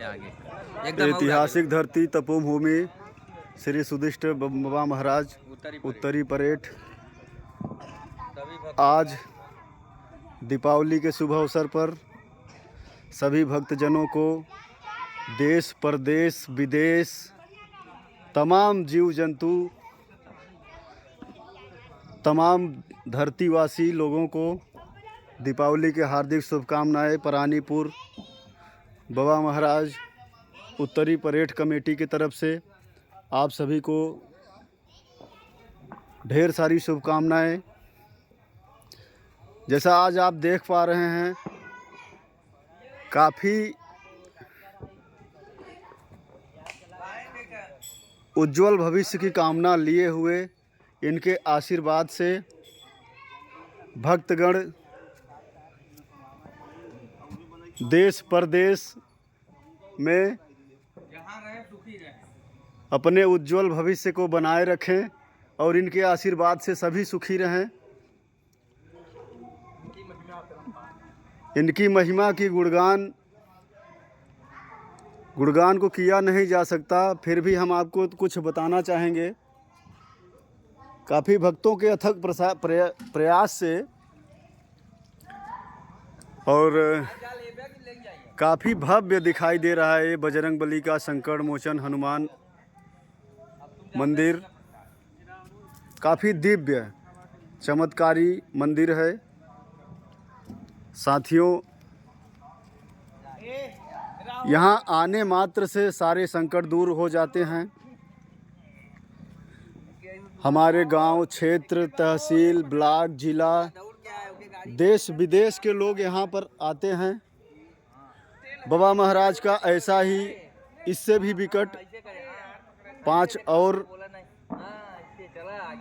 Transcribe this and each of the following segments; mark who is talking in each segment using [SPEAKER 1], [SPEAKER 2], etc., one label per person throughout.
[SPEAKER 1] आगे एकदम
[SPEAKER 2] ऐतिहासिक धरती तपोभूमि श्री सुदिष्ट बाबा महाराज उत्तरी परेड। आज दीपावली के शुभ अवसर पर सभी भक्तजनों को देश परदेश विदेश तमाम जीव जंतु तमाम धरतीवासी लोगों को दीपावली के हार्दिक शुभकामनाएं। परानीपुर बाबा महाराज उत्तरी परेड कमेटी की तरफ से आप सभी को ढेर सारी शुभकामनाएं। जैसा आज आप देख पा रहे हैं, काफ़ी उज्जवल भविष्य की कामना लिए हुए इनके आशीर्वाद से भक्तगण देश परदेश में अपने उज्जवल भविष्य को बनाए रखें और इनके आशीर्वाद से सभी सुखी रहें। इनकी महिमा की गुणगान को किया नहीं जा सकता, फिर भी हम आपको कुछ बताना चाहेंगे। काफ़ी भक्तों के अथक प्रयास से और काफ़ी भव्य दिखाई दे रहा है ये बजरंगबली का संकट मोचन हनुमान मंदिर। काफ़ी दिव्य चमत्कारी मंदिर है। साथियों, यहाँ आने मात्र से सारे संकट दूर हो जाते हैं। हमारे गांव, क्षेत्र, तहसील, ब्लॉक, जिला, देश विदेश के लोग यहाँ पर आते हैं। बाबा महाराज का ऐसा ही इससे भी विकट 5 और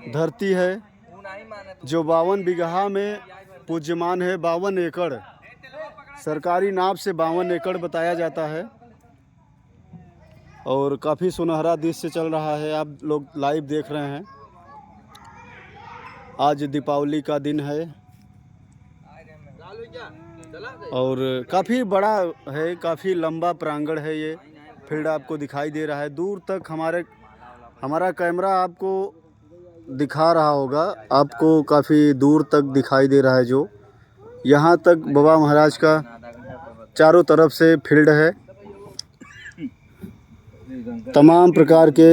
[SPEAKER 2] धरती है जो 52 बीघा में पूज्यमान है। 52 एकड़ सरकारी नाप से 52 एकड़ बताया जाता है और काफ़ी सुनहरा दृश्य चल रहा है। आप लोग लाइव देख रहे हैं। आज दीपावली का दिन है और काफ़ी बड़ा है, काफ़ी लंबा प्रांगण है। ये फील्ड आपको दिखाई दे रहा है। दूर तक हमारा कैमरा आपको दिखा रहा होगा, आपको काफ़ी दूर तक दिखाई दे रहा है। जो यहाँ तक बाबा महाराज का चारों तरफ से फील्ड है। तमाम प्रकार के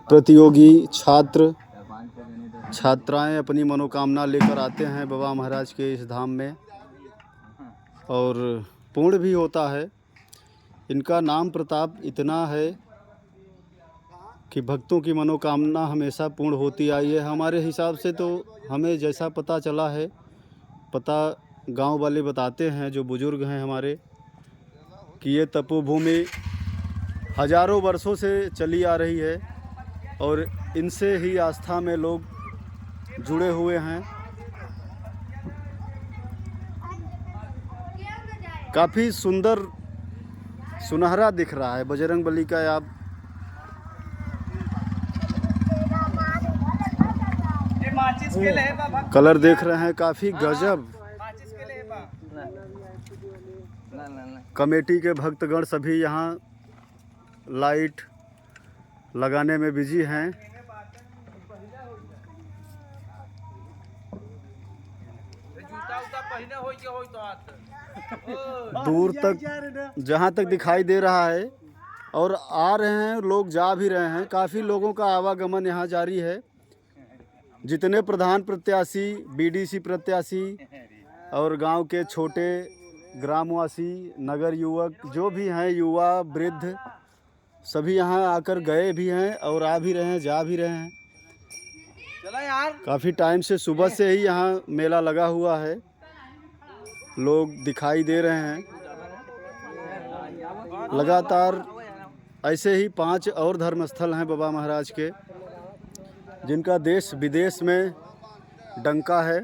[SPEAKER 2] प्रतियोगी छात्राएं अपनी मनोकामना लेकर आते हैं बाबा महाराज के इस धाम में और पूर्ण भी होता है। इनका नाम प्रताप इतना है कि भक्तों की मनोकामना हमेशा पूर्ण होती आई है। हमारे हिसाब से तो हमें जैसा पता चला है, गांव वाले बताते हैं, जो बुजुर्ग हैं हमारे, कि ये तपोभूमि हजारों वर्षों से चली आ रही है और इनसे ही आस्था में लोग जुड़े हुए हैं। काफ़ी सुंदर सुनहरा दिख रहा है बजरंगबली का। आप कलर देख रहे हैं, काफ़ी गजब। कमेटी के भक्तगण सभी यहाँ लाइट लगाने में बिजी हैं। दूर तक जहाँ तक दिखाई दे रहा है और आ रहे हैं लोग, जा भी रहे हैं। काफ़ी लोगों का आवागमन यहाँ जारी है। जितने प्रधान प्रत्याशी, बीडीसी प्रत्याशी और गांव के छोटे ग्रामवासी, नगर युवक जो भी हैं, युवा वृद्ध, सभी यहाँ आकर गए भी हैं और आ भी रहे हैं, जा भी रहे हैं। काफ़ी टाइम से, सुबह से ही यहाँ मेला लगा हुआ है। लोग दिखाई दे रहे हैं। लगातार ऐसे ही 5 और धर्मस्थल हैं बाबा महाराज के, जिनका देश विदेश में डंका है।